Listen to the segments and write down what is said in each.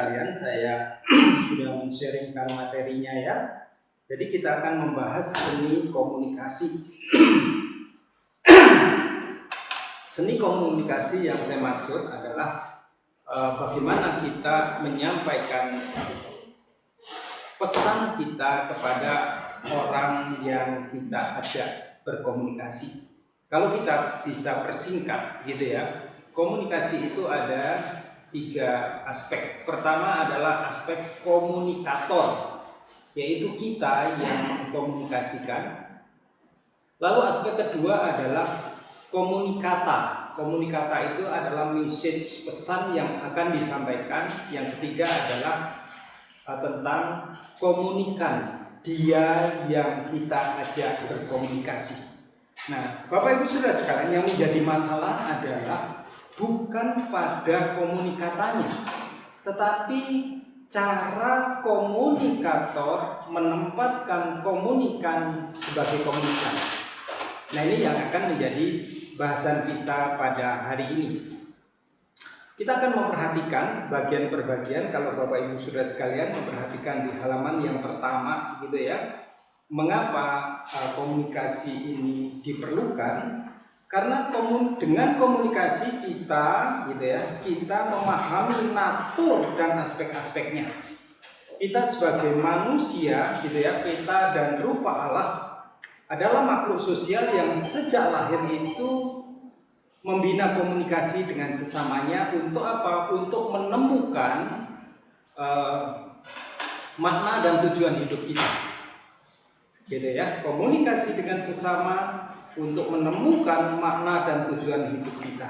sekalian, saya sudah men-sharingkan materinya ya. Jadi kita akan membahas seni komunikasi. Seni komunikasi yang saya maksud adalah bagaimana kita menyampaikan pesan kita kepada orang yang kita ajak berkomunikasi. Kalau kita bisa persingkat gitu ya, komunikasi itu ada 3 aspek. Pertama adalah aspek komunikator, yaitu kita yang mengkomunikasikan. Lalu aspek kedua adalah komunikata. Komunikata itu adalah message, pesan yang akan disampaikan. Yang ketiga adalah tentang komunikan, dia yang kita ajak berkomunikasi. Nah, Bapak Ibu Saudara sekalian, yang menjadi masalah adalah bukan pada komunikatanya, tetapi cara komunikator menempatkan komunikan sebagai komunikan. Nah, ini yang akan menjadi bahasan kita pada hari ini. Kita akan memperhatikan bagian per bagian. Kalau Bapak Ibu Saudara sekalian memperhatikan di halaman yang pertama gitu ya. Mengapa komunikasi ini diperlukan? Karena dengan komunikasi kita gitu ya, kita memahami natur dan aspek-aspeknya. Kita sebagai manusia gitu ya, peta dan rupa Allah adalah makhluk sosial yang sejak lahir itu membina komunikasi dengan sesamanya untuk apa? Untuk menemukan makna dan tujuan hidup kita. Gitu ya, komunikasi dengan sesama untuk menemukan makna dan tujuan hidup kita.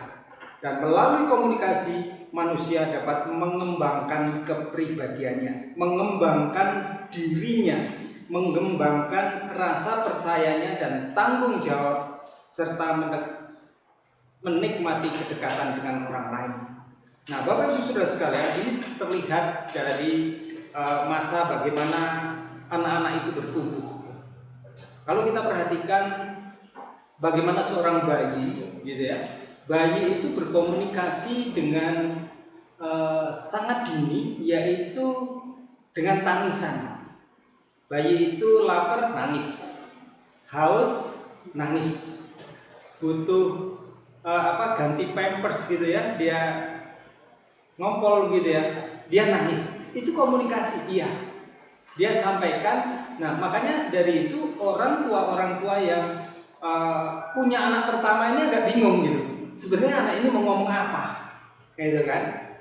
Dan melalui komunikasi manusia dapat mengembangkan kepribadiannya, mengembangkan dirinya, mengembangkan rasa percayanya dan tanggung jawab serta menikmati kedekatan dengan orang lain. Nah, Bapak Ibu Saudara sekalian, ini terlihat dari masa bagaimana anak-anak itu bertumbuh. Kalau kita perhatikan bagaimana seorang bayi, gitu ya, bayi itu berkomunikasi dengan sangat dini, yaitu dengan tangisan. Bayi itu lapar, nangis, haus, nangis, butuh ganti pampers gitu ya, dia ngompol gitu ya, dia nangis. Itu komunikasi dia sampaikan. Nah, makanya dari itu orang tua yang punya anak pertama ini agak bingung gitu. Sebenarnya anak ini mau ngomong apa, gitu kan?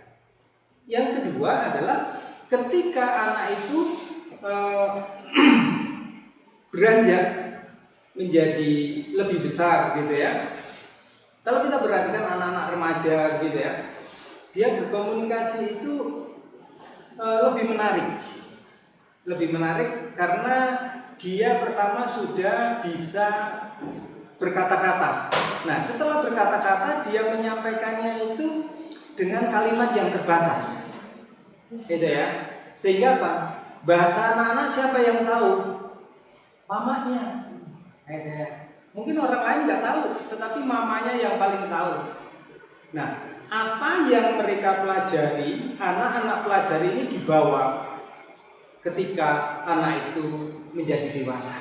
Yang kedua adalah ketika anak itu beranjak menjadi lebih besar gitu ya. Kalau kita perhatikan anak-anak remaja gitu ya, dia berkomunikasi itu lebih menarik karena dia pertama sudah bisa berkata-kata. Nah, setelah berkata-kata dia menyampaikannya itu dengan kalimat yang terbatas, gitu ya. Sehingga apa? Bahasa anak-anak siapa yang tahu? Mamanya, gitu ya. Mungkin orang lain nggak tahu, tetapi mamanya yang paling tahu. Nah, apa yang mereka pelajari, anak-anak pelajari ini dibawa ketika anak itu menjadi dewasa.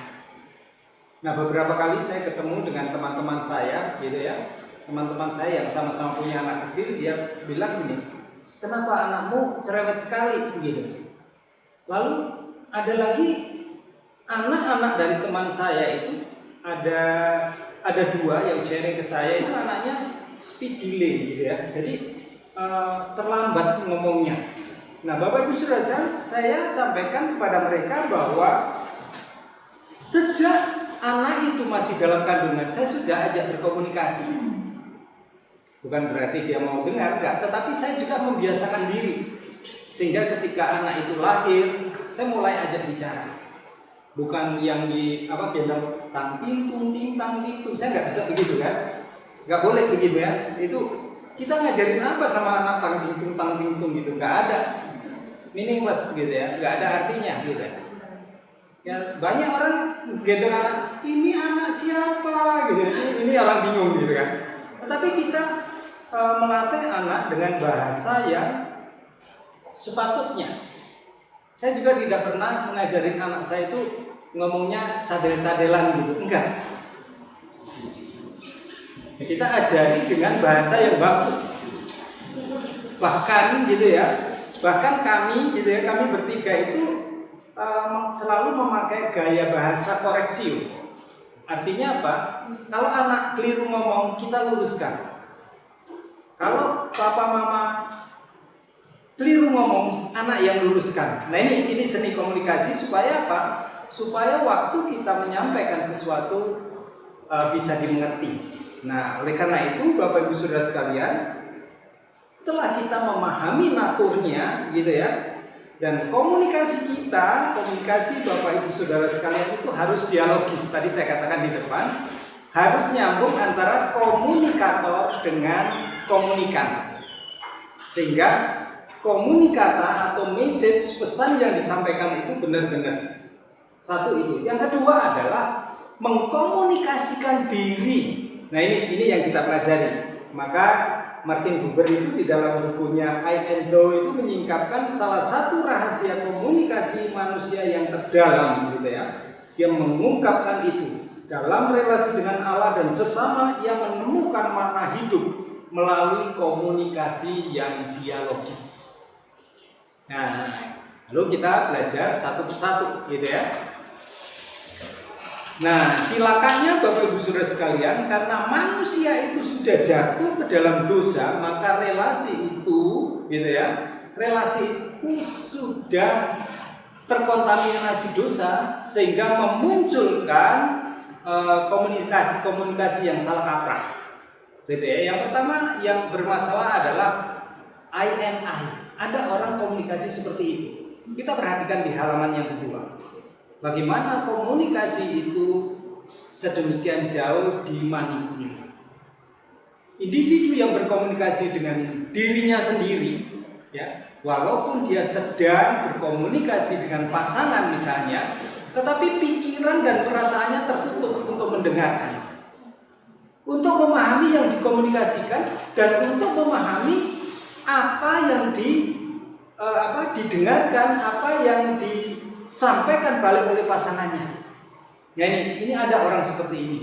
Nah, beberapa kali saya ketemu dengan teman-teman saya gitu ya. Teman-teman saya yang sama-sama punya anak kecil, dia bilang gini, "Kenapa anakmu cerewet sekali?" gitu. Lalu ada lagi anak-anak dari teman saya itu ada 2 yang sharing ke saya, itu anaknya speed delay gitu ya. Jadi terlambat ngomongnya. Nah, Bapak Ibu Saudara, saya sampaikan kepada mereka bahwa sejak anak itu masih dalam kandungan, saya sudah ajak berkomunikasi. Bukan berarti dia mau dengar, enggak, tetapi saya juga membiasakan diri. Sehingga ketika anak itu lahir, saya mulai ajak bicara. Bukan yang gendong tang tintung ting tang tintung. Saya nggak bisa begitu kan? Nggak boleh begitu ya. Itu kita ngajarin apa sama anak tang tintung gitu? Nggak ada, meaningless gitu ya. Nggak ada artinya gitu ya. Ya, banyak orang gendong anak, ini anak siapa gitu. Ini orang bingung gitu kan. Tetapi kita melatih anak dengan bahasa yang sepatutnya. Saya juga tidak pernah mengajarin anak saya itu ngomongnya cadel-cadelan gitu, enggak. Kita ajari dengan bahasa yang baku. Bahkan gitu ya, bahkan kami gitu ya, kami bertiga itu selalu memakai gaya bahasa koreksi. Artinya apa? Kalau anak keliru ngomong, kita luruskan. Kalau papa mama keliru ngomong, anak yang luruskan. Nah ini seni komunikasi supaya apa? Supaya waktu kita menyampaikan sesuatu bisa dimengerti. Nah oleh karena itu Bapak Ibu Saudara sekalian, setelah kita memahami naturnya gitu ya, dan komunikasi Bapak Ibu Saudara sekalian itu harus dialogis. Tadi saya katakan di depan, harus nyambung antara komunikator dengan komunikan, sehingga komunikata atau message pesan yang disampaikan itu benar-benar satu itu. Yang kedua adalah mengkomunikasikan diri. Nah ini yang kita pelajari. Maka Martin Buber itu di dalam bukunya I and Thou itu menyingkapkan salah satu rahasia komunikasi manusia yang terdalam gitu ya. Dia mengungkapkan itu dalam relasi dengan Allah dan sesama, ia menemukan makna hidup melalui komunikasi yang dialogis. Nah, lalu kita belajar satu persatu gitu ya. Nah, silakannya Bapak Ibu Saudara sekalian, karena manusia itu sudah jatuh ke dalam dosa, maka relasi itu gitu ya, relasi itu sudah terkontaminasi dosa sehingga memunculkan komunikasi-komunikasi yang salah kaprah. Gitu ya. Yang pertama yang bermasalah adalah I and I. Ada orang komunikasi seperti itu. Kita perhatikan di halaman yang kedua. Bagaimana komunikasi itu sedemikian jauh dimanipulir. Individu yang berkomunikasi dengan dirinya sendiri, ya, walaupun dia sedang berkomunikasi dengan pasangan misalnya, tetapi pikiran dan perasaannya tertutup untuk mendengarkan, untuk memahami yang dikomunikasikan dan untuk memahami apa yang didengarkan, apa yang disampaikan balik oleh pasangannya. Nah ini ada orang seperti ini.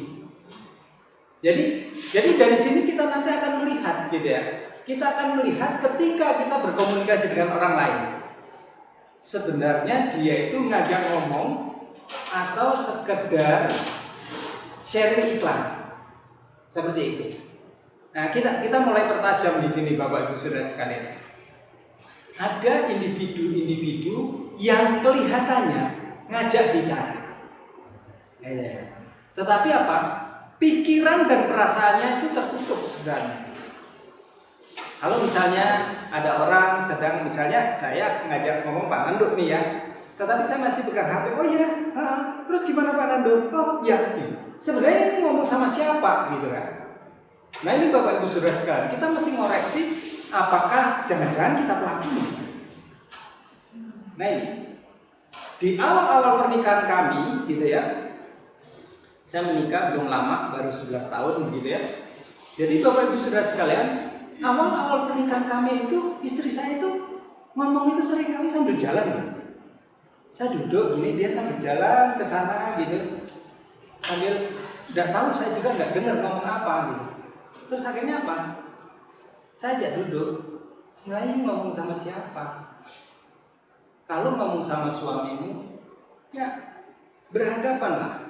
Jadi dari sini kita nanti akan melihat gitu ya. Kita akan melihat ketika kita berkomunikasi dengan orang lain, sebenarnya dia itu ngajak ngomong atau sekedar sharing iklan. Seperti itu. Nah, kita mulai pertajam di sini Bapak Ibu Saudara sekalian. Ada individu-individu yang kelihatannya ngajak bicara. Tetapi apa? Pikiran dan perasaannya itu tertutup sebenarnya. Kalau misalnya ada orang sedang, misalnya saya ngajak ngomong Pak Nando nih ya, tetapi saya masih pegang HP. Oh iya, terus gimana Pak Nando? Oh iya. Sebenarnya ini ngomong sama siapa gitu kan? Nah ini Bapak Ibu Saudara sekalian, kita mesti ngoreksi apakah jangan-jangan kita pelakunya. Nah ini di awal-awal pernikahan kami gitu ya, saya menikah belum lama, baru 11 tahun begitu ya. Jadi Bapak Ibu Saudara sekalian, awal-awal pernikahan kami itu istri saya itu ngomong itu seringkali sambil jalan. Saya duduk gini, dia sambil jalan ke sana gitu, sambil tidak tahu, saya juga nggak dengar ngomong apa gitu. Terus akhirnya apa? Saya ajak duduk. Sebenarnya ngomong sama siapa? Kalau ngomong sama suamimu, ya berhadapanlah.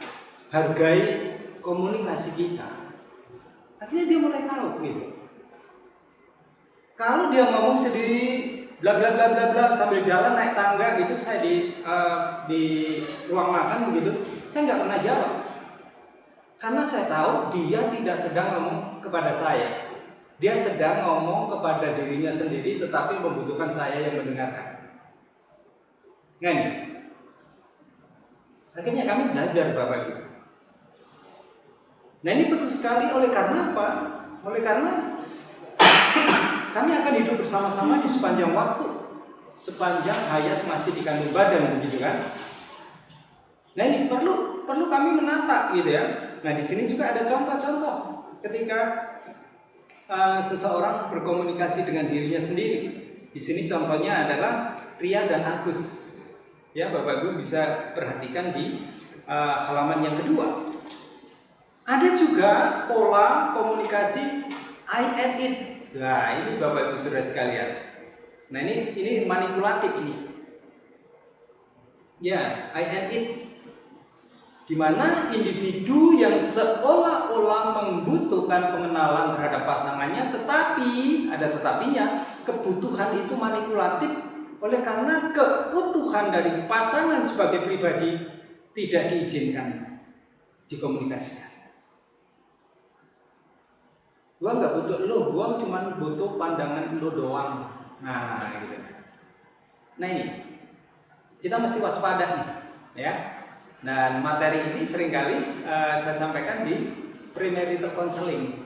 Hargai komunikasi kita. Akhirnya dia mulai tahu gitu. Kalau dia ngomong sendiri, bla bla bla bla bla sambil jalan naik tangga gitu, saya di ruang makan begitu, saya nggak pernah jawab. Karena saya tahu dia tidak sedang ngomong kepada saya. Dia sedang ngomong kepada dirinya sendiri, tetapi membutuhkan saya yang mendengarkan. Nah ini. Akhirnya kami belajar Bapak Ibu. Nah ini perlu sekali, oleh karena apa? Oleh karena kami akan hidup bersama-sama di sepanjang waktu, sepanjang hayat masih dikandung badan, begitu kan? Nah ini perlu kami menata gitu ya. Nah di sini juga ada contoh-contoh ketika seseorang berkomunikasi dengan dirinya sendiri. Di sini contohnya adalah Ria dan Agus. Ya, Bapak Ibu bisa perhatikan di halaman yang kedua. Ada juga pola komunikasi I and it. Nah, ini Bapak Ibu Saudara sekalian. Nah, ini manipulatif ini. Ya, I and it. Di mana individu yang seolah-olah membutuhkan pengenalan terhadap pasangannya, tetapi ada tetapinya, kebutuhan itu manipulatif oleh karena keutuhan dari pasangan sebagai pribadi tidak diizinkan dikomunikasikan. Gua nggak butuh lo, gua cuma butuh pandangan lo doang. Nah, gitu. Nah ini kita mesti waspada nih, ya. Dan materi ini seringkali saya sampaikan di premarital counseling.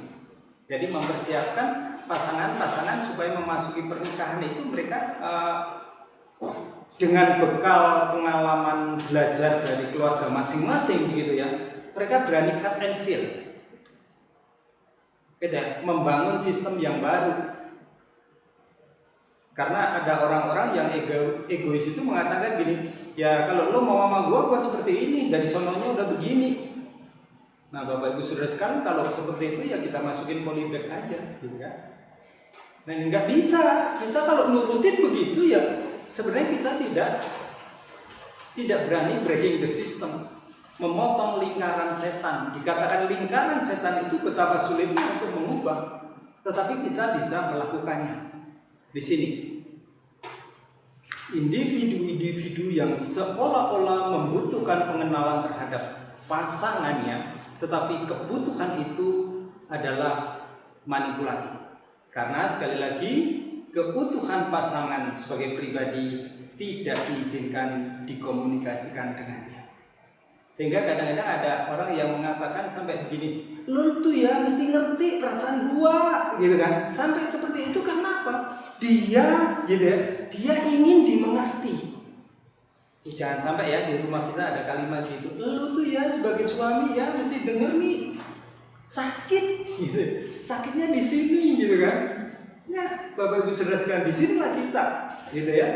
Jadi mempersiapkan pasangan-pasangan supaya memasuki pernikahan itu mereka dengan bekal pengalaman belajar dari keluarga masing-masing gitu ya. Mereka berani cut and fill. Beda, membangun sistem yang baru. Karena ada orang-orang yang egois itu mengatakan gini, ya kalau lo mau sama gua seperti ini, dari sononya udah begini. Nah Bapak Ibu Saudara sekalian, kalau seperti itu ya kita masukin polybag aja, gitu kan? Nah nggak bisa, kita kalau nurutin begitu ya sebenarnya kita tidak berani breaking the system, memotong lingkaran setan. Dikatakan lingkaran setan itu betapa sulitnya untuk mengubah, tetapi kita bisa melakukannya. Di sini individu-individu yang seolah-olah membutuhkan pengenalan terhadap pasangannya, tetapi kebutuhan itu adalah manipulatif. Karena sekali lagi kebutuhan pasangan sebagai pribadi tidak diizinkan dikomunikasikan dengannya. Sehingga kadang-kadang ada orang yang mengatakan sampai begini, lu tuh ya mesti ngerti perasaan gua, gitu kan? Sampai seperti itu karena apa? Dia, gitu ya, dia ingin dimengerti. Jangan sampai ya di rumah kita ada kalimat gitu, lu tuh ya sebagai suami ya mesti denger nih, sakit, gitu. Sakitnya di sini, gitu kan? Ya, Bapak Ibu Saudara sekalian, di sinilah kita, gitu ya.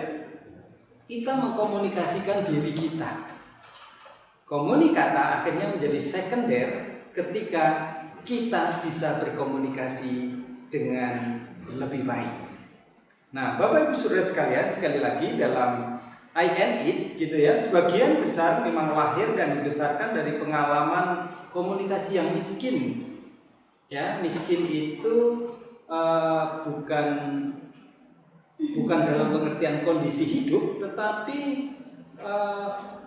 Kita mengkomunikasikan diri kita. Komunikata akhirnya menjadi sekunder ketika kita bisa berkomunikasi dengan lebih baik. Nah, Bapak Ibu Saudara sekalian, sekali lagi dalam I and it gitu ya, sebagian besar memang lahir dan dibesarkan dari pengalaman komunikasi yang miskin. Ya, miskin itu bukan dalam pengertian kondisi hidup, tetapi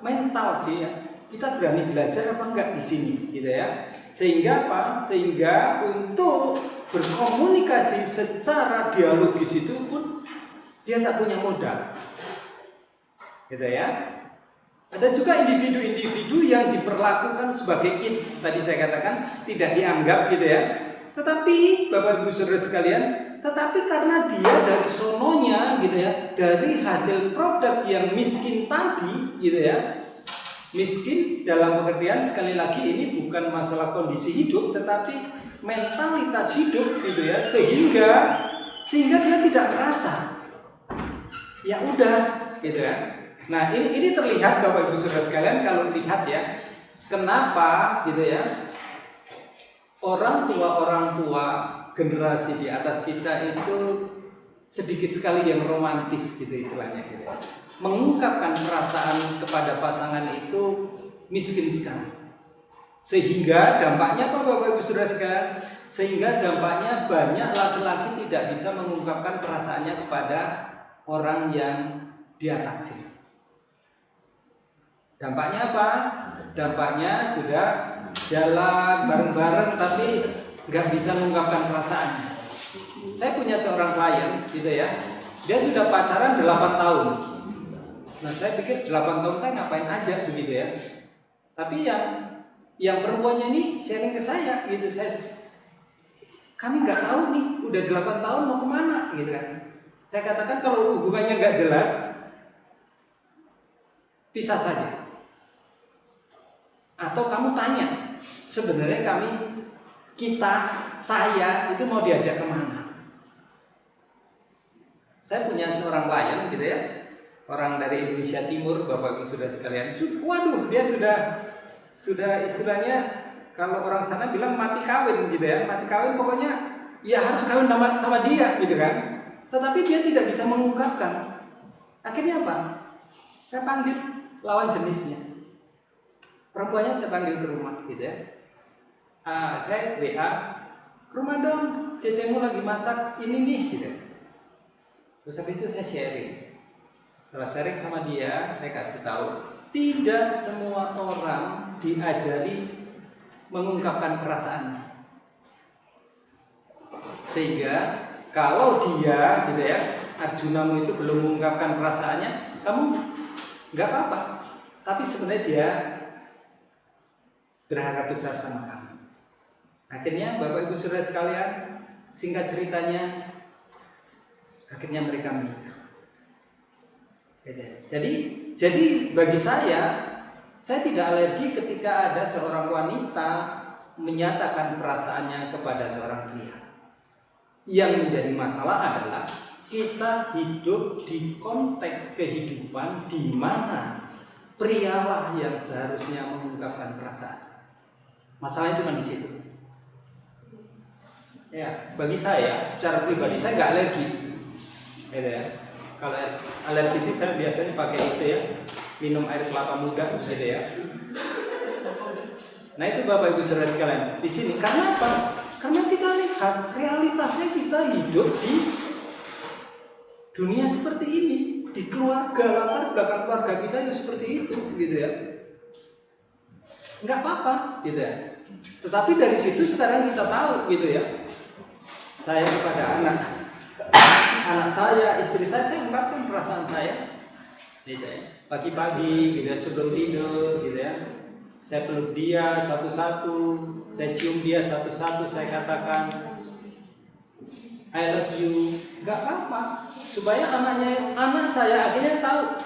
mental sih ya. Kita berani belajar apa enggak di sini, gitu ya. Sehingga apa? Sehingga untuk berkomunikasi secara dialogis itu pun dia tak punya modal, gitu ya. Ada juga individu-individu yang diperlakukan sebagai it, tadi saya katakan tidak dianggap, gitu ya. Tetapi Bapak Ibu Saudara sekalian, tetapi karena dia dari sononya, gitu ya, dari hasil produk yang miskin tadi, gitu ya. Miskin dalam pengertian sekali lagi ini bukan masalah kondisi hidup, tetapi mentalitas hidup, gitu ya, sehingga dia tidak merasa. Ya udah, gitu kan. Nah ini terlihat Bapak Ibu Saudara sekalian kalau lihat ya, kenapa, gitu ya, orang tua generasi di atas kita itu sedikit sekali yang romantis, gitu istilahnya, gitu ya. Mengungkapkan perasaan kepada pasangan itu miskin sekali. Sehingga dampaknya apa Bapak Ibu Saudara sekalian? Sehingga dampaknya banyak laki-laki tidak bisa mengungkapkan perasaannya kepada orang yang dia taksir. Dampaknya apa? Dampaknya sudah jalan bareng-bareng tapi nggak bisa mengungkapkan perasaannya. Saya punya seorang klien, gitu ya. Dia sudah pacaran 8 tahun. Nah saya pikir 8 tahun kan ngapain aja begitu ya. Tapi yang perempuannya ini sharing ke saya gitu, kami nggak tahu nih udah 8 tahun mau kemana gitu kan. Saya katakan kalau hubungannya nggak jelas, pisah saja. Atau kamu tanya, sebenarnya saya itu mau diajak kemana? Saya punya seorang klien gitu ya, orang dari Indonesia Timur, Bapak Ibu Saudara sekalian. Waduh, dia sudah istilahnya kalau orang sana bilang mati kawin gitu ya, mati kawin pokoknya ya harus kawin sama dia gitu kan. Tetapi dia tidak bisa mengungkapkan. Akhirnya apa? Saya panggil lawan jenisnya. Perempuannya saya panggil ke rumah gitu ya. Saya WA, ke rumah dong, cecemu lagi masak ini nih gitu. Terus habis itu saya sharing. Setelah sharing sama dia, saya kasih tahu, tidak semua orang diajari mengungkapkan perasaannya. Sehingga kalau dia gitu ya, Arjunamu itu belum mengungkapkan perasaannya, kamu nggak apa-apa. Tapi sebenarnya dia berharap besar sama kamu. Akhirnya Bapak Ibu Saudara sekalian, singkat ceritanya, akhirnya mereka menikah. Jadi bagi saya tidak alergi ketika ada seorang wanita menyatakan perasaannya kepada seorang pria. Yang menjadi masalah adalah kita hidup di konteks kehidupan di mana prialah yang seharusnya mengungkapkan perasaan. Masalahnya cuma di situ. Ya, bagi saya secara pribadi saya nggak alergi, gitu ya. Kalau alergi sih saya biasanya pakai itu ya, minum air kelapa muda, gitu ya. Nah itu Bapak Ibu Saudara sekalian di sini. Karena apa? Karena kita lihat realitasnya kita hidup di dunia seperti ini, di keluarga, latar belakang keluarga kita yang seperti itu, gitu ya. Nggak apa-apa, gitu ya. Tetapi dari situ sekarang kita tahu, gitu ya. Saya kepada anak saya, istri saya ungkapkan perasaan saya, gitu ya. Pagi-pagi, gitu ya, sebelum tidur, gitu ya. Saya peluk dia satu-satu, saya cium dia satu-satu, saya katakan I love you. Gak apa-apa, supaya anak saya akhirnya tahu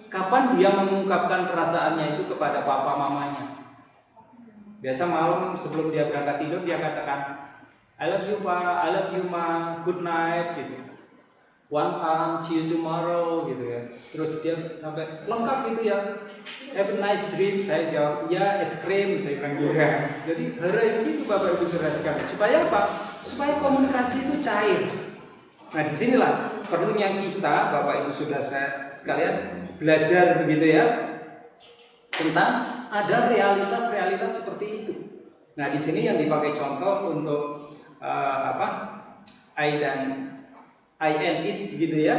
kapan dia mengungkapkan perasaannya itu kepada papa mamanya. Biasa malam sebelum dia berangkat tidur dia katakan I love you pa, I love you ma, good night gitu. One arm, see you tomorrow gitu ya. Terus dia sampai lengkap gitu ya. Have a nice dream, saya jawab ya, es krim, saya bilang gitu ya. Jadi hari begitu Bapak Ibu Saudara sekalian. Supaya apa? Supaya komunikasi itu cair. Nah disinilah perlunya kita Bapak Ibu Saudara sekalian belajar begitu ya tentang ada realitas seperti itu. Nah di sini yang dipakai contoh untuk I and it gitu ya,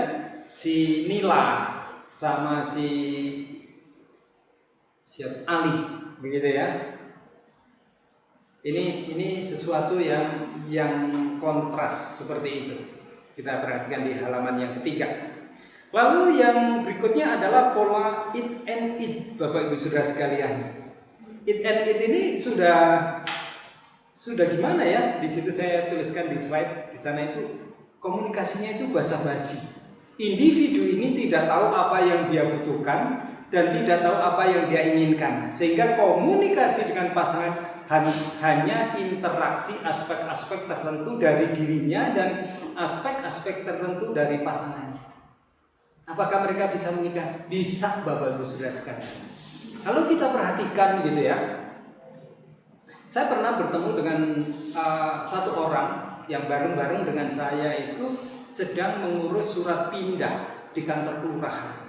si Nila sama si Ali begitu ya. Ini sesuatu yang kontras seperti itu. Kita perhatikan di halaman yang ketiga. Lalu yang berikutnya adalah pola it and it, Bapak Ibu Saudara sekalian. It and it ini sudah gimana ya? Di situ saya tuliskan di slide di sana itu komunikasinya itu basa-basi. Individu ini tidak tahu apa yang dia butuhkan dan tidak tahu apa yang dia inginkan. Sehingga komunikasi dengan pasangan hanya interaksi aspek-aspek tertentu dari dirinya dan aspek-aspek tertentu dari pasangannya. Apakah mereka bisa menikah? Bisa Bapak Ibu Saudara sekalian. Kalau kita perhatikan gitu ya. Saya pernah bertemu dengan satu orang yang bareng-bareng dengan saya itu sedang mengurus surat pindah di kantor kelurahan.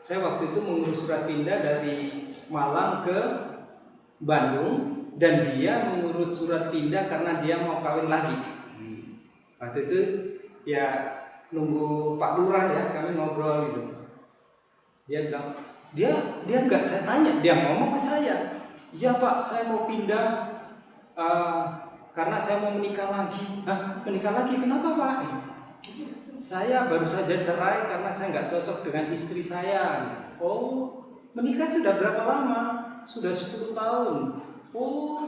Saya waktu itu mengurus surat pindah dari Malang ke Bandung dan dia mengurus surat pindah karena dia mau kawin lagi. Waktu itu ya nunggu Pak Lurah ya, kami ngobrol gitu. Dia bilang, dia nggak saya tanya, dia ngomong ke saya, iya Pak, saya mau pindah karena saya mau menikah lagi. Menikah lagi kenapa Pak? Saya baru saja cerai karena saya nggak cocok dengan istri saya. Oh, menikah sudah berapa lama? Sudah 10 tahun. Oh,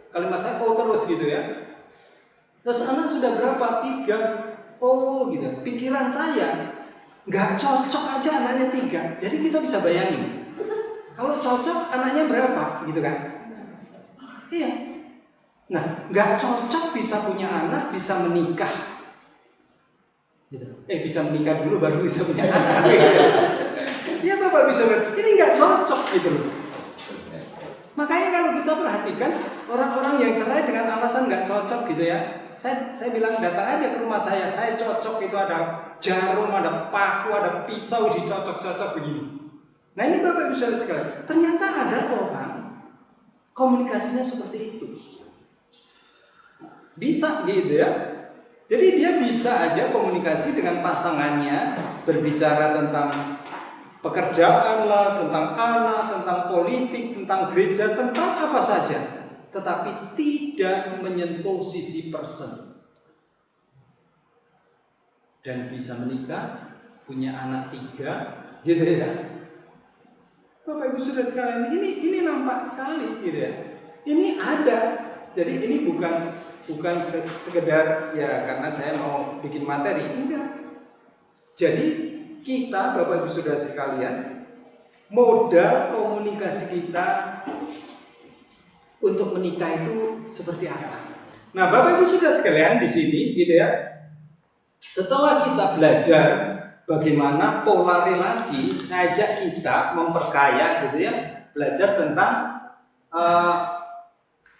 kalimat saya terus gitu ya. Terus anak sudah berapa? 3. Oh gitu. Pikiran saya nggak cocok aja anaknya 3. Jadi kita bisa bayangin kalau cocok anaknya berapa gitu kan? Iya. Nah nggak cocok bisa punya anak, bisa menikah. Gitu. Bisa menikah dulu baru bisa punya anak. Ya Bapak bisa ini nggak cocok gitu loh. Makanya kalau kita perhatikan orang-orang yang cerai dengan alasan nggak cocok gitu ya, saya bilang datang aja ke rumah saya cocok itu ada jarum, ada paku, ada pisau dicocok-cocok begini. Nah ini Bapak Ibu Saudara sekalian, ternyata ada orang komunikasinya seperti itu, bisa gitu ya. Jadi dia bisa aja komunikasi dengan pasangannya, berbicara tentang pekerjaan lah, tentang anak, tentang politik, tentang gereja, tentang apa saja, tetapi tidak menyentuh sisi person. Dan bisa menikah, punya anak 3, gitu ya. Bapak Ibu Saudara sekalian, ini nampak sekali, gitu ya. Ini ada, jadi ini bukan sekedar ya karena saya mau bikin materi, enggak. Jadi kita Bapak Ibu Saudara sekalian, modal komunikasi kita untuk menikah itu seperti apa? Nah, Bapak Ibu Saudara sekalian di sini gitu ya. Setelah kita belajar bagaimana pola relasi, saya ajak kita memperkaya gitu ya, belajar tentang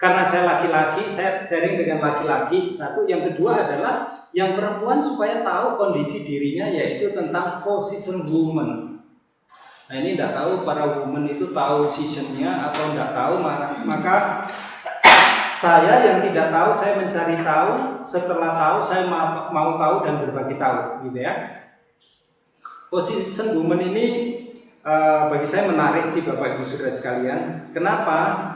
karena saya laki-laki, saya sharing dengan laki-laki. Satu, yang kedua adalah yang perempuan supaya tahu kondisi dirinya, yaitu tentang 4 season woman. Nah ini tidak tahu para woman itu tahu seasonnya atau tidak tahu, maka saya yang tidak tahu, saya mencari tahu. Setelah tahu, saya mau tahu dan berbagi tahu, gitu ya. 4 season woman ini bagi saya menarik sih Bapak Ibu Saudara sekalian. Kenapa?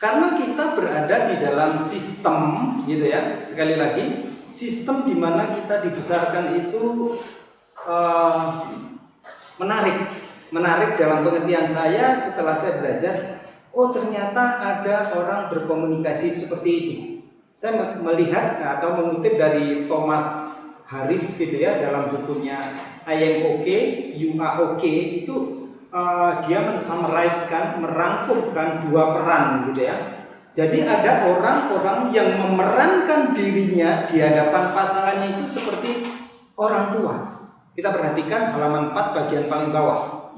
Karena kita berada di dalam sistem, gitu ya. Sekali lagi, sistem di mana kita dibesarkan itu menarik dalam pengertian saya. Setelah saya belajar, oh ternyata ada orang berkomunikasi seperti itu. Saya melihat atau mengutip dari Thomas Harris, gitu ya, dalam bukunya I Am Okay, You Are Okay, itu dia mensummarizekan, merangkumkan 2 peran, gitu ya. Jadi ada orang-orang yang memerankan dirinya di hadapan pasangannya itu seperti orang tua. Kita perhatikan halaman 4 bagian paling bawah.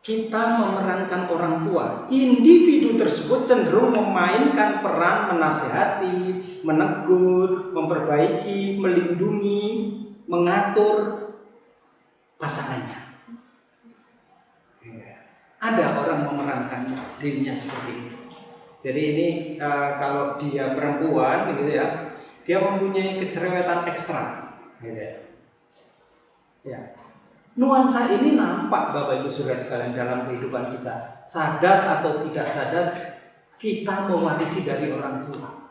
Kita memerankan orang tua. Individu tersebut cenderung memainkan peran menasehati, menegur, memperbaiki, melindungi, mengatur pasangannya. Ada orang memerankan dirinya seperti itu. Jadi ini kalau dia perempuan, gitu ya, dia mempunyai kecerewetan ekstra, gitu ya. Ya. Nuansa ini nampak Bapak Ibu Saudara sekalian dalam kehidupan kita. Sadar atau tidak sadar, kita mewarisi dari orang tua.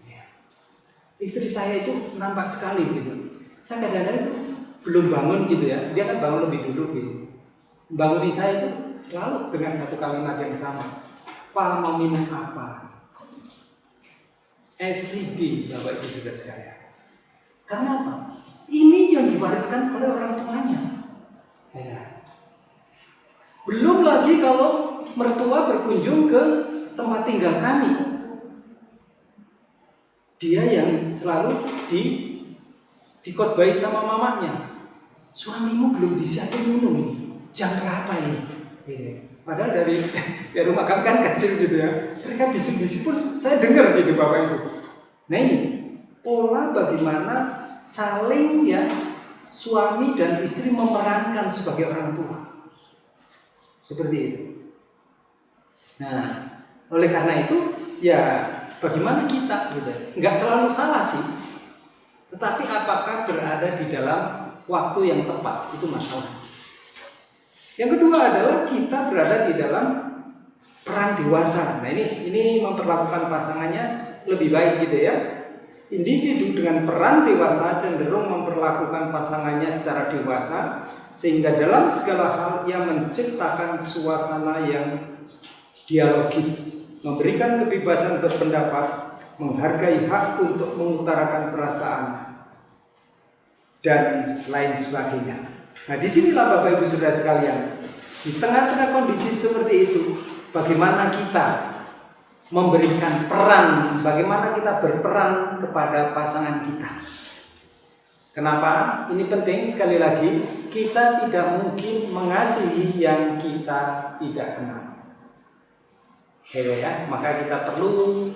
Ya. Istri saya itu nampak sekali gitu. Saya kadang-kadang belum bangun gitu ya, dia kan bangun lebih dulu gitu. Bangunin saya itu selalu dengan satu kalimat yang sama. Pa, mau minum apa? Every day, Bapak Ibu Saudara sekalian. Karena apa? Ini yang diwariskan oleh orang tuanya. Ya. Belum lagi kalau mertua berkunjung ke tempat tinggal kami. Dia yang selalu dikotbahi sama mamanya. Suamimu belum disiapin minum ini. Jam berapa ini? Padahal dari rumah kami kan kecil gitu ya. Mereka bisik-bisik pun saya dengar gitu Bapak Ibu. Nah ini pola bagaimana saling ya suami dan istri memerankan sebagai orang tua. Seperti itu. Nah, oleh karena itu ya bagaimana kita gitu. Enggak selalu salah sih. Tetapi apakah berada di dalam waktu yang tepat, itu masalah. Yang kedua adalah kita berada di dalam peran dewasa. Nah ini memperlakukan pasangannya lebih baik gitu ya. Individu dengan peran dewasa cenderung memperlakukan pasangannya secara dewasa, sehingga dalam segala hal ia menciptakan suasana yang dialogis, memberikan kebebasan berpendapat, menghargai hak untuk mengutarakan perasaan, dan lain sebagainya. Nah disinilah Bapak Ibu Saudara sekalian, di tengah-tengah kondisi seperti itu, bagaimana kita memberikan peran, bagaimana kita berperan kepada pasangan kita. Kenapa? Ini penting, sekali lagi, kita tidak mungkin mengasihi yang kita tidak kenal. Ya, maka kita perlu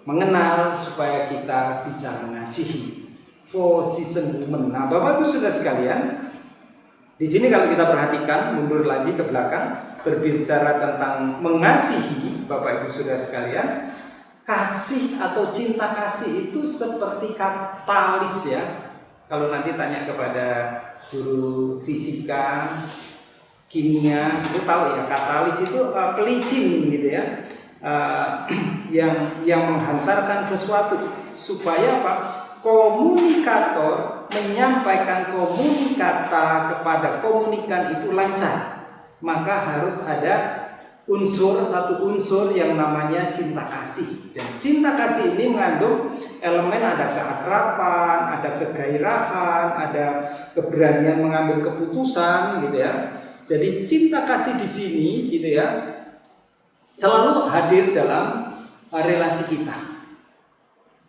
mengenal supaya kita bisa mengasihi. Four season woman. Nah, Bapak Ibu Saudara sekalian, di sini kalau kita perhatikan, mundur lagi ke belakang, berbicara tentang mengasihi, Bapak Ibu Saudara sekalian, kasih atau cinta kasih itu seperti katalis ya. Kalau nanti tanya kepada guru fisika, kimia, itu tahu ya, katalis itu pelicin gitu ya, yang menghantarkan sesuatu supaya apa? Komunikator menyampaikan komunikata kepada komunikan itu lancar, maka harus ada satu unsur yang namanya cinta kasih. Dan cinta kasih ini mengandung elemen, ada keakraban, ada kegairahan, ada keberanian mengambil keputusan gitu ya. Jadi cinta kasih di sini gitu ya selalu hadir dalam relasi kita.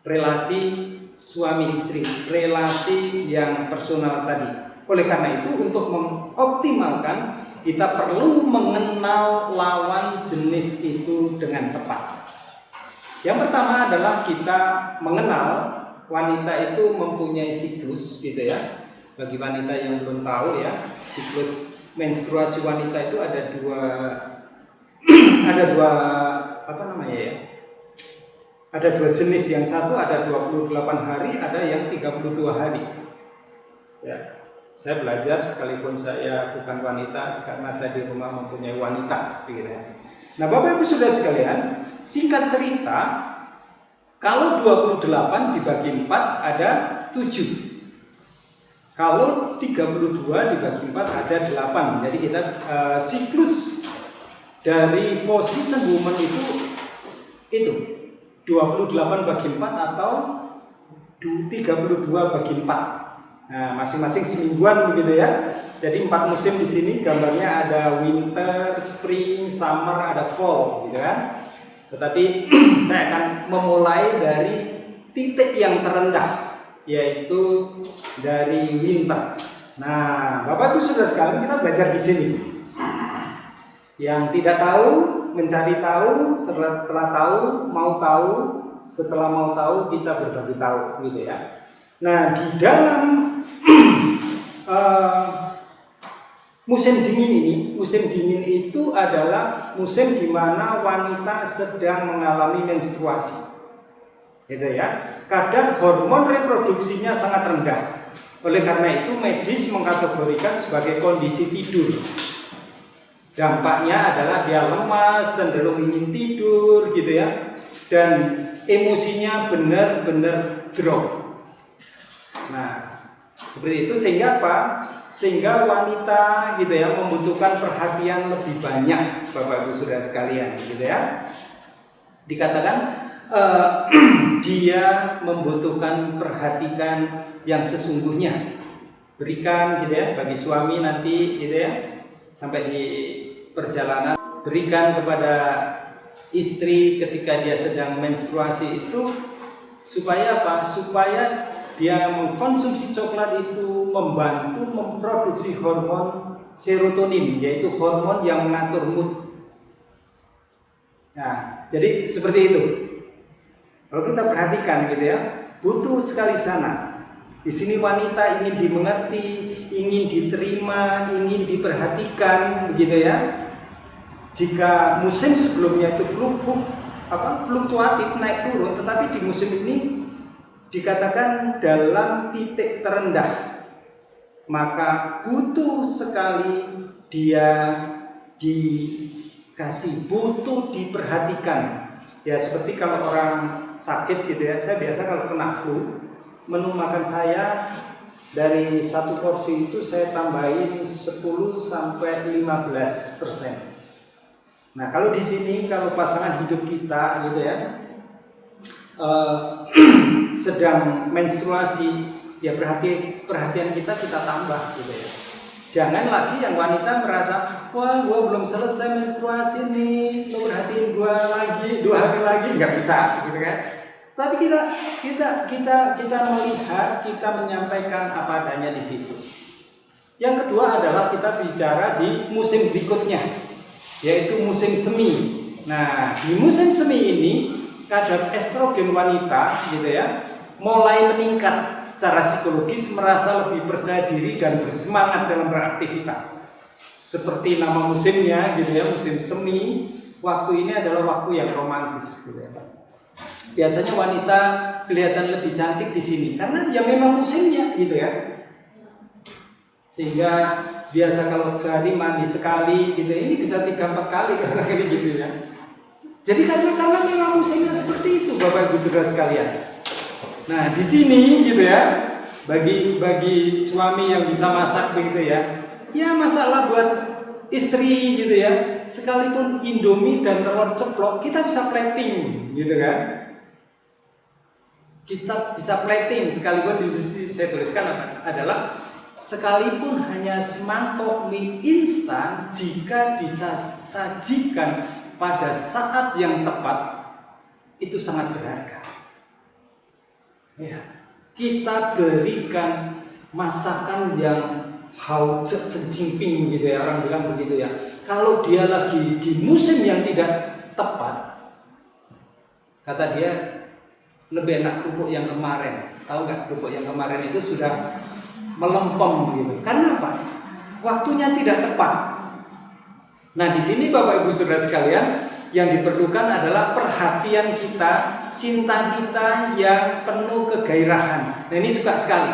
Relasi suami istri, relasi yang personal tadi. Oleh karena itu, untuk mengoptimalkan, kita perlu mengenal lawan jenis itu dengan tepat. Yang pertama adalah kita mengenal wanita itu mempunyai siklus gitu ya. Bagi wanita yang belum tahu ya, siklus menstruasi wanita itu ada dua apa namanya ya? Ada dua jenis, yang satu ada 28 hari, ada yang 32 hari. Ya, saya belajar sekalipun saya bukan wanita, karena saya di rumah mempunyai wanita, gitu ya. Nah, Bapak Ibu Saudara sekalian, singkat cerita, kalau 28 dibagi 4 ada 7. Kalau 32 dibagi 4 ada 8. Jadi kita siklus dari four season woman itu 28 bagi 4 atau 32 bagi 4. Nah, masing-masing semingguan begitu ya. Jadi 4 musim di sini gambarnya ada winter, spring, summer, ada fall gitu kan. Tetapi saya akan memulai dari titik yang terendah, yaitu dari winter. Nah, Bapak Ibu Saudara sekalian, kita belajar di sini. Yang tidak tahu mencari tahu, setelah tahu mau tahu, setelah mau tahu kita berbagi tahu gitu ya. Nah, di dalam musim dingin itu adalah musim di mana wanita sedang mengalami menstruasi. Gitu ya. Kadang hormon reproduksinya sangat rendah. Oleh karena itu medis mengkategorikan sebagai kondisi tidur. Dampaknya adalah dia lemas, cenderung ingin tidur gitu ya. Dan emosinya benar-benar drop. Nah, seperti itu sehingga apa? Sehingga wanita gitu ya membutuhkan perhatian lebih banyak, Bapak Ibu Saudara sekalian gitu ya. Dikatakan dia membutuhkan perhatian yang sesungguhnya. Berikan gitu ya bagi suami nanti gitu ya. Sampai di perjalanan berikan kepada istri ketika dia sedang menstruasi itu supaya apa? Supaya dia mengkonsumsi coklat itu membantu memproduksi hormon serotonin, yaitu hormon yang mengatur mood. Nah, jadi seperti itu. Kalau kita perhatikan gitu ya, butuh sekali sana. Di sini wanita ingin dimengerti, ingin diterima, ingin diperhatikan, begitu ya. Jika musim sebelumnya itu fluktuatif naik turun, tetapi di musim ini dikatakan dalam titik terendah, maka butuh sekali dia dikasih, butuh diperhatikan. Ya seperti kalau orang sakit gitu ya, saya biasa kalau kena flu, menu makan saya dari satu porsi itu saya tambahin 10 sampai 15%. Nah, kalau di sini kalau pasangan hidup kita gitu ya sedang menstruasi, ya perhatian kita tambah gitu ya. Jangan lagi yang wanita merasa, wah gua belum selesai menstruasi nih, lo perhatiin gua lagi 2 2 hari lagi nggak bisa, gitu kan? Tapi kita melihat, kita menyampaikan apa adanya di situ. Yang kedua adalah kita bicara di musim berikutnya, yaitu musim semi. Nah, di musim semi ini kadar estrogen wanita, gitu ya, mulai meningkat secara psikologis, merasa lebih percaya diri dan bersemangat dalam beraktivitas. Seperti nama musimnya, gitu ya, musim semi. Waktu ini adalah waktu yang romantis, gitu ya. Biasanya wanita kelihatan lebih cantik di sini karena ya memang musimnya, gitu ya. Sehingga biasa kalau sehari mandi sekali, gitu, ini bisa 3-4 kali kayak gitu ya. Jadi karena memang musimnya seperti itu, Bapak Ibu Saudara sekalian. Nah, di sini gitu ya, bagi suami yang bisa masak begitu ya, ya masalah buat istri gitu ya. Sekalipun Indomie dan telur ceplok kita bisa plating, gitu kan? Kita bisa plating, sekalipun di sini saya tuliskan adalah sekalipun hanya semangkok mie instan, jika disajikan pada saat yang tepat, itu sangat berharga. Ya, kita berikan masakan yang hao sejingping gitu ya, orang bilang begitu ya. Kalau dia lagi di musim yang tidak tepat, kata dia lebih enak kerupuk yang kemarin. Tahu nggak, kerupuk yang kemarin itu sudah melempem gitu. Karena apa? Waktunya tidak tepat. Nah, di sini Bapak Ibu Saudara sekalian, yang diperlukan adalah perhatian kita, cinta kita yang penuh kegairahan. Nah, ini suka sekali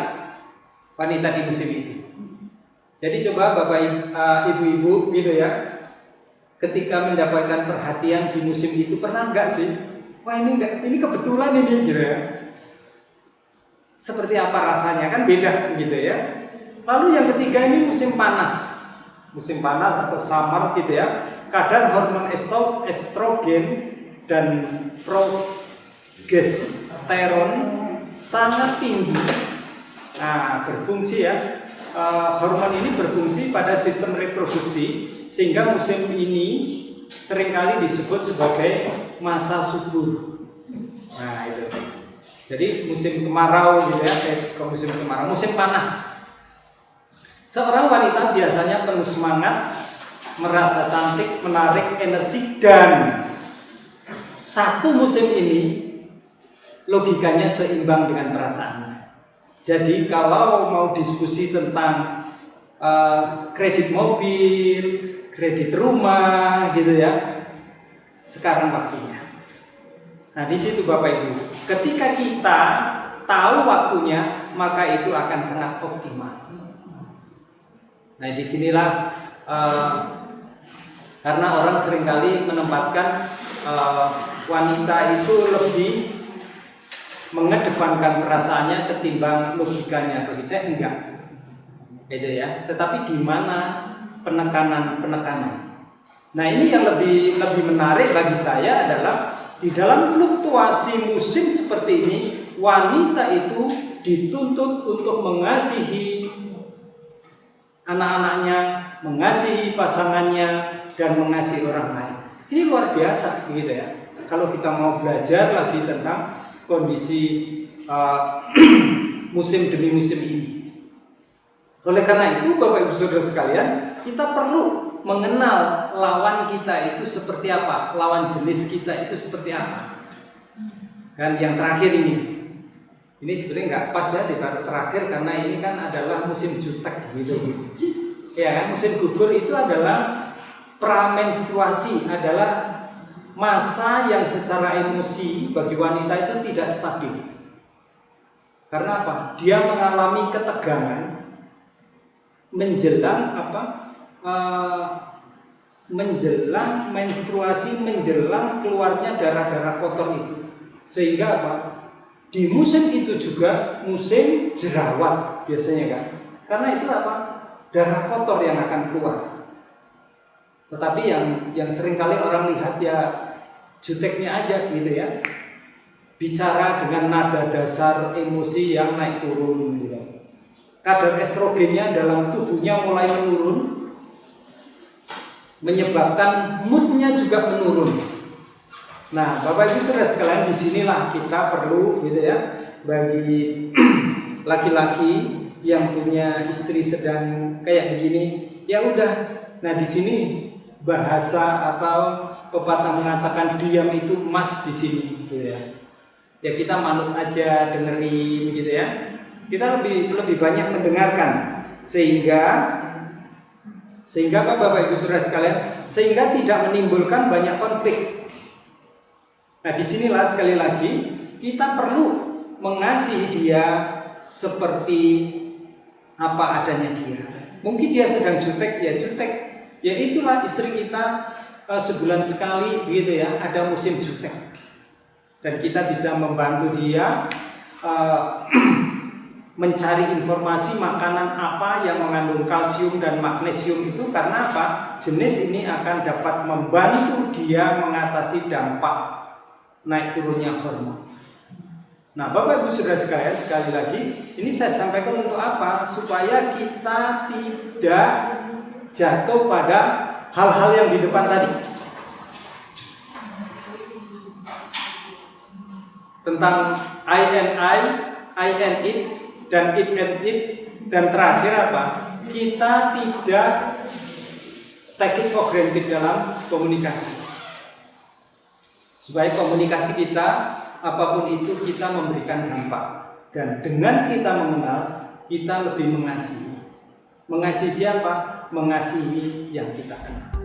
wanita di musim itu. Jadi coba Bapak Ibu gitu ya, ketika mendapatkan perhatian di musim itu, pernah nggak sih? Wah, ini kebetulan ini gitu ya. Seperti apa rasanya, kan beda gitu ya. Lalu yang ketiga ini musim panas. Musim panas atau summer gitu ya. Kadar hormon estrogen dan progesteron sangat tinggi. Nah, berfungsi ya. Hormon ini berfungsi pada sistem reproduksi, sehingga musim ini seringkali disebut sebagai masa subur. Nah, itu. Jadi musim kemarau gitu ya, musim kemarau, musim panas. Seorang wanita biasanya penuh semangat, merasa cantik, menarik, energi, dan satu musim ini logikanya seimbang dengan perasaannya. Jadi kalau mau diskusi tentang kredit mobil, kredit rumah gitu ya, sekarang waktunya. Nah, di situ Bapak Ibu, ketika kita tahu waktunya, maka itu akan sangat optimal. Nah, disinilah karena orang seringkali menempatkan wanita itu lebih mengedepankan perasaannya ketimbang logikanya. Bagi saya enggak, beda ya. Tetapi di mana penekanan. Nah, ini yang lebih menarik bagi saya adalah di dalam fluktuasi musim seperti ini, wanita itu dituntut untuk mengasihi anak-anaknya, mengasihi pasangannya, dan mengasihi orang lain. Ini luar biasa, gitu ya. Kalau kita mau belajar lagi tentang kondisi musim demi musim ini. Oleh karena itu, Bapak Ibu Saudara sekalian, kita perlu mengenal lawan kita itu seperti apa, lawan jenis kita itu seperti apa. Dan yang terakhir ini sebenarnya nggak pas ya ditaruh terakhir, karena ini kan adalah musim jutek gitu. Ya kan, musim gugur itu adalah pramenstruasi, adalah masa yang secara emosi bagi wanita itu tidak stabil. Karena apa? Dia mengalami ketegangan menjelang menjelang menstruasi, menjelang keluarnya darah-darah kotor itu. Sehingga apa? Di musim itu juga musim jerawat biasanya kan. Karena itu apa? Darah kotor yang akan keluar. Tetapi yang seringkali orang lihat ya juteknya aja gitu ya. Bicara dengan nada dasar emosi yang naik turun gitu. Kadar estrogennya dalam tubuhnya mulai menurun, menyebabkan moodnya juga menurun. Nah, Bapak Ibu Saudara sekalian, disinilah kita perlu gitu ya, bagi laki-laki yang punya istri sedang kayak begini, ya udah. Nah, di sini bahasa atau pepatah mengatakan diam itu emas di sini, gitu ya. Ya kita manut aja, dengerin gitu ya. Kita lebih banyak mendengarkan sehingga apa Bapak Ibu Saudara sekalian, sehingga tidak menimbulkan banyak konflik. Nah, disinilah sekali lagi kita perlu mengasihi dia seperti apa adanya dia. Mungkin dia sedang jutek, ya jutek. Ya itulah istri kita, sebulan sekali gitu ya, ada musim jutek. Dan kita bisa membantu dia mencari informasi makanan apa yang mengandung kalsium dan magnesium itu, karena apa? Jenis ini akan dapat membantu dia mengatasi dampak naik turunnya hormon. Nah, Bapak Ibu Saudara sekalian, sekali lagi ini saya sampaikan untuk apa? Supaya kita tidak jatuh pada hal-hal yang di depan tadi. Tentang I and it, dan it and it, dan terakhir apa? Kita tidak take it for granted dalam komunikasi. Supaya komunikasi kita apapun itu kita memberikan dampak, dan dengan kita mengenal kita lebih mengasihi. Mengasihi siapa? Mengasihi yang kita kenal.